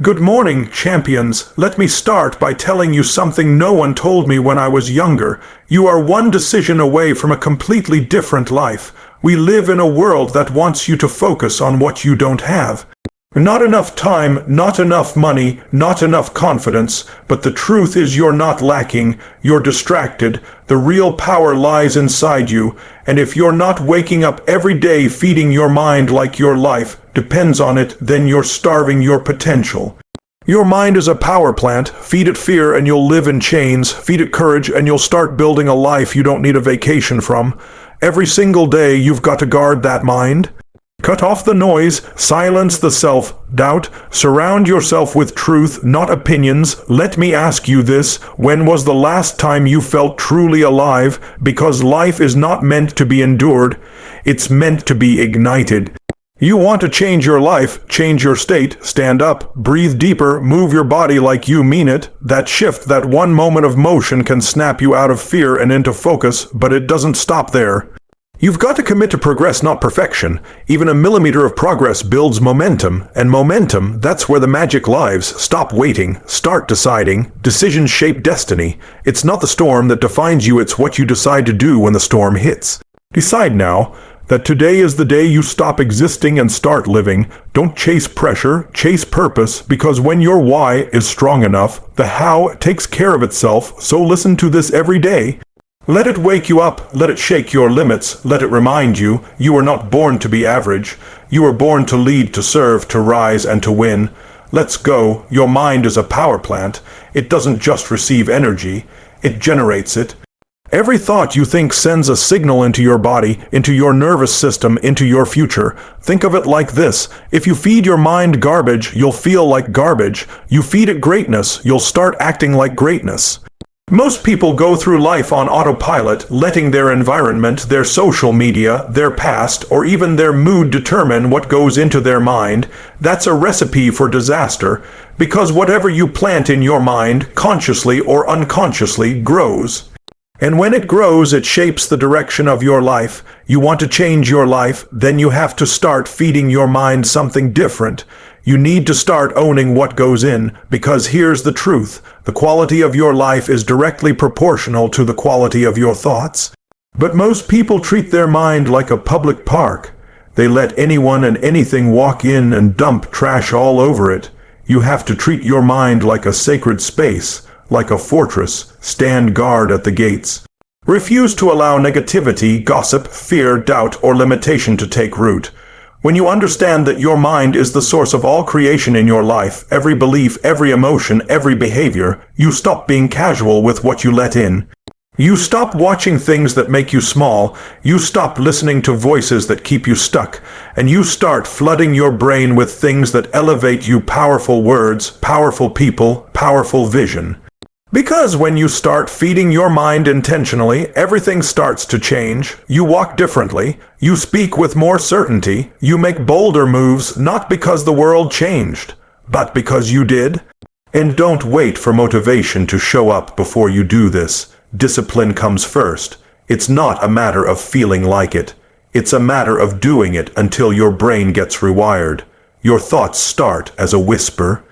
Good morning, champions. Let me start by telling you something no one told me when I was younger. You are one decision away from a completely different life. We live in a world that wants you to focus on what you don't have. Not enough time, not enough money, not enough confidence, but the truth is you're not lacking, you're distracted, the real power lies inside you, and if you're not waking up every day feeding your mind like your life depends on it, then you're starving your potential. Your mind is a power plant. Feed it fear and you'll live in chains. Feed it courage and you'll start building a life you don't need a vacation from. Every single day you've got to guard that mind. Cut off the noise, silence the self-doubt, surround yourself with truth, not opinions. Let me ask you this, when was the last time you felt truly alive? Because life is not meant to be endured, it's meant to be ignited. You want to change your life, change your state, stand up, breathe deeper, move your body like you mean it. That shift, that one moment of motion can snap you out of fear and into focus, but it doesn't stop there. You've got to commit to progress, not perfection. Even a millimeter of progress builds momentum, and momentum, that's where the magic lies. Stop waiting, start deciding. Decisions shape destiny. It's not the storm that defines you, it's what you decide to do when the storm hits. Decide now that today is the day you stop existing and start living. Don't chase pressure, chase purpose, because when your why is strong enough, the how takes care of itself, so listen to this every day. Let it wake you up, let it shake your limits, let it remind you, you were not born to be average. You were born to lead, to serve, to rise, and to win. Let's go. Your mind is a power plant. It doesn't just receive energy, it generates it. Every thought you think sends a signal into your body, into your nervous system, into your future. Think of it like this. If you feed your mind garbage, you'll feel like garbage. You feed it greatness, you'll start acting like greatness. Most people go through life on autopilot, letting their environment, their social media, their past, or even their mood determine what goes into their mind. That's a recipe for disaster, because whatever you plant in your mind, consciously or unconsciously, grows. And when it grows, it shapes the direction of your life. You want to change your life, then you have to start feeding your mind something different. You need to start owning what goes in, because here's the truth. The quality of your life is directly proportional to the quality of your thoughts. But most people treat their mind like a public park. They let anyone and anything walk in and dump trash all over it. You have to treat your mind like a sacred space, like a fortress. Stand guard at the gates. Refuse to allow negativity, gossip, fear, doubt, or limitation to take root. When you understand that your mind is the source of all creation in your life, every belief, every emotion, every behavior, you stop being casual with what you let in. You stop watching things that make you small, you stop listening to voices that keep you stuck, and you start flooding your brain with things that elevate you, powerful words, powerful people, powerful vision. Because when you start feeding your mind intentionally, everything starts to change. You walk differently, you speak with more certainty, you make bolder moves, not because the world changed, but because you did. And don't wait for motivation to show up before you do this. Discipline comes first. It's not a matter of feeling like it. It's a matter of doing it until your brain gets rewired. Your thoughts start as a whisper.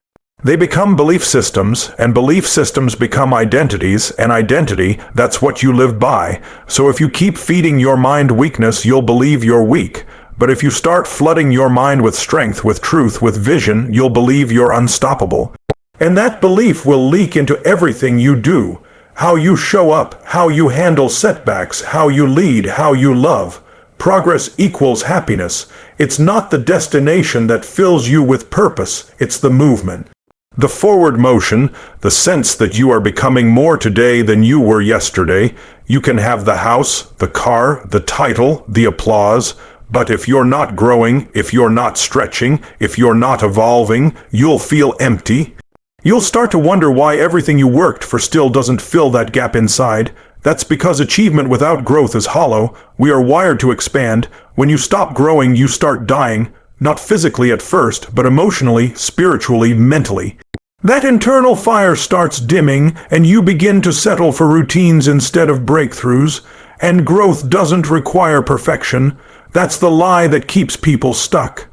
They become belief systems, and belief systems become identities, and identity, that's what you live by. So if you keep feeding your mind weakness, you'll believe you're weak. But if you start flooding your mind with strength, with truth, with vision, you'll believe you're unstoppable. And that belief will leak into everything you do. How you show up, how you handle setbacks, how you lead, how you love. Progress equals happiness. It's not the destination that fills you with purpose, it's the movement. The forward motion, the sense that you are becoming more today than you were yesterday. You can have the house, the car, the title, the applause, but if you're not growing, if you're not stretching, if you're not evolving, you'll feel empty. You'll start to wonder why everything you worked for still doesn't fill that gap inside. That's because achievement without growth is hollow. We are wired to expand. When you stop growing, you start dying. Not physically at first, but emotionally, spiritually, mentally. That internal fire starts dimming, and you begin to settle for routines instead of breakthroughs. And growth doesn't require perfection. That's the lie that keeps people stuck.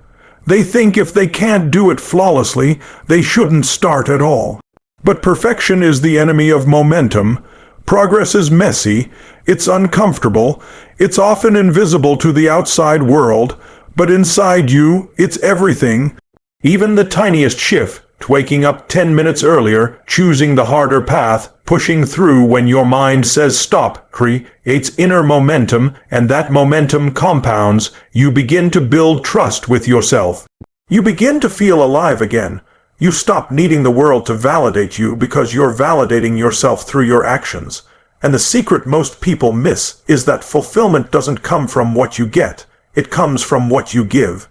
They think if they can't do it flawlessly, they shouldn't start at all. But perfection is the enemy of momentum. Progress is messy, it's uncomfortable, it's often invisible to the outside world, but inside you, it's everything. Even the tiniest shift, waking up 10 minutes earlier, choosing the harder path, pushing through when your mind says stop, creates inner momentum, and that momentum compounds. You begin to build trust with yourself. You begin to feel alive again. You stop needing the world to validate you because you're validating yourself through your actions. And the secret most people miss is that fulfillment doesn't come from what you get. It comes from what you give.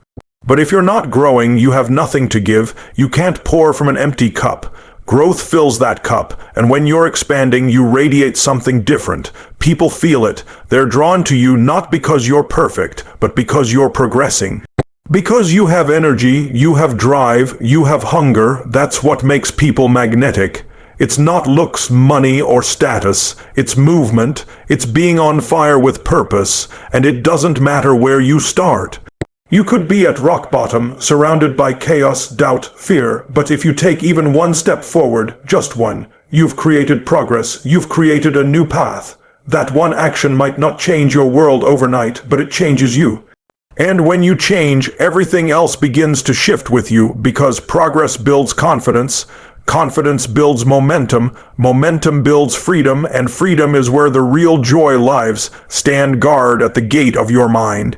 But if you're not growing, you have nothing to give. You can't pour from an empty cup. Growth fills that cup, and when you're expanding, you radiate something different. People feel it. They're drawn to you not because you're perfect, but because you're progressing. Because you have energy, you have drive, you have hunger. That's what makes people magnetic. It's not looks, money, or status. It's movement. It's being on fire with purpose, and it doesn't matter where you start. You could be at rock bottom, surrounded by chaos, doubt, fear, but if you take even one step forward, just one, you've created progress, you've created a new path. That one action might not change your world overnight, but it changes you. And when you change, everything else begins to shift with you, because progress builds confidence, confidence builds momentum, momentum builds freedom, and freedom is where the real joy lives. Stand guard at the gate of your mind.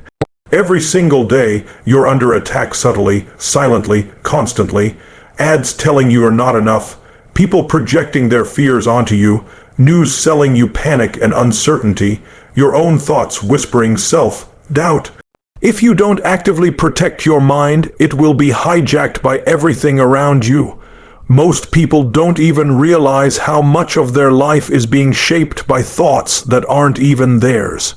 Every single day, you're under attack subtly, silently, constantly. Ads telling you you're not enough, people projecting their fears onto you, news selling you panic and uncertainty, your own thoughts whispering self-doubt. If you don't actively protect your mind, it will be hijacked by everything around you. Most people don't even realize how much of their life is being shaped by thoughts that aren't even theirs.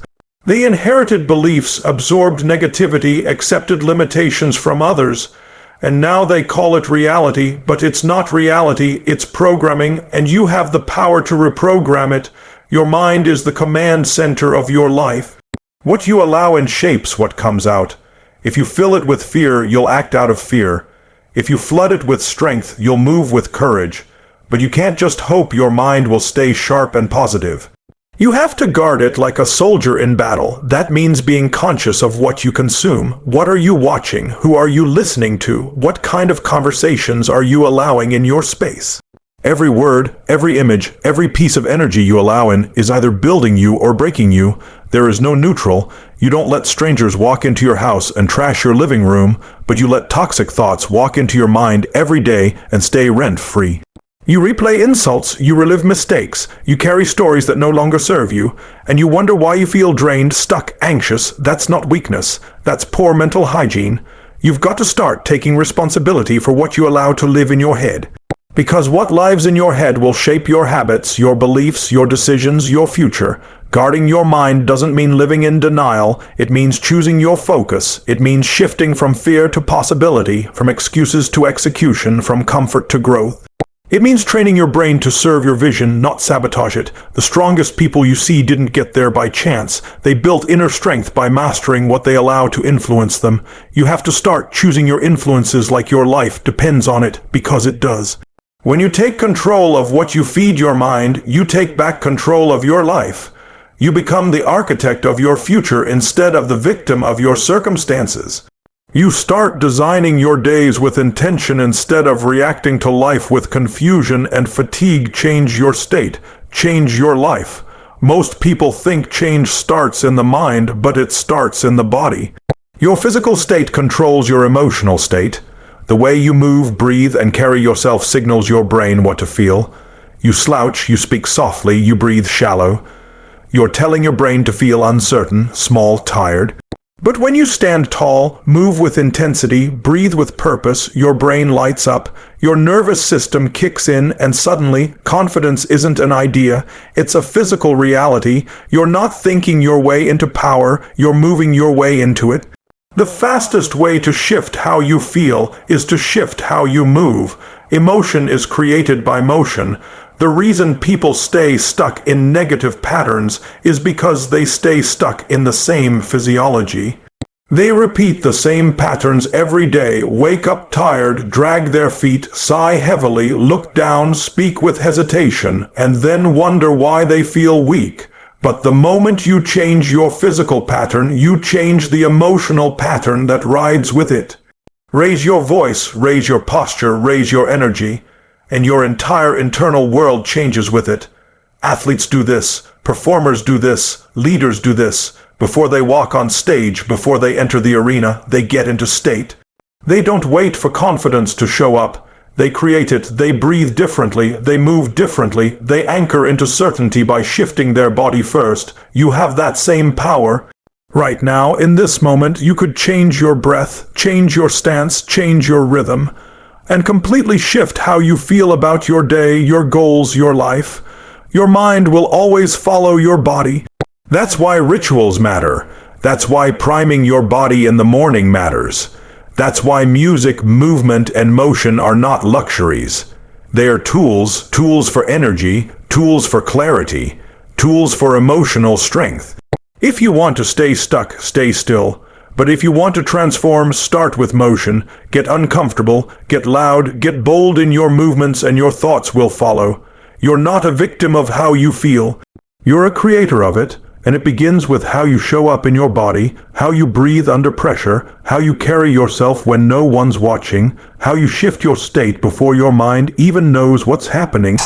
They inherited beliefs, absorbed negativity, accepted limitations from others, and now they call it reality, but it's not reality, it's programming, and you have the power to reprogram it. Your mind is the command center of your life. What you allow in shapes what comes out. If you fill it with fear, you'll act out of fear. If you flood it with strength, you'll move with courage. But you can't just hope your mind will stay sharp and positive. You have to guard it like a soldier in battle. That means being conscious of what you consume. What are you watching? Who are you listening to? What kind of conversations are you allowing in your space? Every word, every image, every piece of energy you allow in is either building you or breaking you. There is no neutral. You don't let strangers walk into your house and trash your living room, but you let toxic thoughts walk into your mind every day and stay rent-free. You replay insults, you relive mistakes, you carry stories that no longer serve you, and you wonder why you feel drained, stuck, anxious. That's not weakness. That's poor mental hygiene. You've got to start taking responsibility for what you allow to live in your head. Because what lives in your head will shape your habits, your beliefs, your decisions, your future. Guarding your mind doesn't mean living in denial. It means choosing your focus. It means shifting from fear to possibility, from excuses to execution, from comfort to growth. It means training your brain to serve your vision, not sabotage it. The strongest people you see didn't get there by chance. They built inner strength by mastering what they allow to influence them. You have to start choosing your influences like your life depends on it, because it does. When you take control of what you feed your mind, you take back control of your life. You become the architect of your future instead of the victim of your circumstances. You start designing your days with intention instead of reacting to life with confusion and fatigue. Change your state. Change your life. Most people think change starts in the mind, but it starts in the body. Your physical state controls your emotional state. The way you move, breathe, and carry yourself signals your brain what to feel. You slouch, you speak softly, you breathe shallow. You're telling your brain to feel uncertain, small, tired. But when you stand tall, move with intensity, breathe with purpose, your brain lights up, your nervous system kicks in, and suddenly, confidence isn't an idea, it's a physical reality. You're not thinking your way into power, you're moving your way into it. The fastest way to shift how you feel is to shift how you move. Emotion is created by motion. The reason people stay stuck in negative patterns is because they stay stuck in the same physiology. They repeat the same patterns every day, wake up tired, drag their feet, sigh heavily, look down, speak with hesitation, and then wonder why they feel weak. But the moment you change your physical pattern, you change the emotional pattern that rides with it. Raise your voice, raise your posture, raise your energy, and your entire internal world changes with it. Athletes do this, performers do this, leaders do this. Before they walk on stage, before they enter the arena, they get into state. They don't wait for confidence to show up. They create it, they breathe differently, they move differently, they anchor into certainty by shifting their body first. You have that same power. Right now, in this moment, you could change your breath, change your stance, change your rhythm, and completely shift how you feel about your day, your goals, your life. Your mind will always follow your body. That's why rituals matter. That's why priming your body in the morning matters. That's why music, movement, and motion are not luxuries. They are tools, tools for energy, tools for clarity, tools for emotional strength. If you want to stay stuck, stay still. But if you want to transform, start with motion. Get uncomfortable, get loud, get bold in your movements, and your thoughts will follow. You're not a victim of how you feel. You're a creator of it. And it begins with how you show up in your body, how you breathe under pressure, how you carry yourself when no one's watching, how you shift your state before your mind even knows what's happening.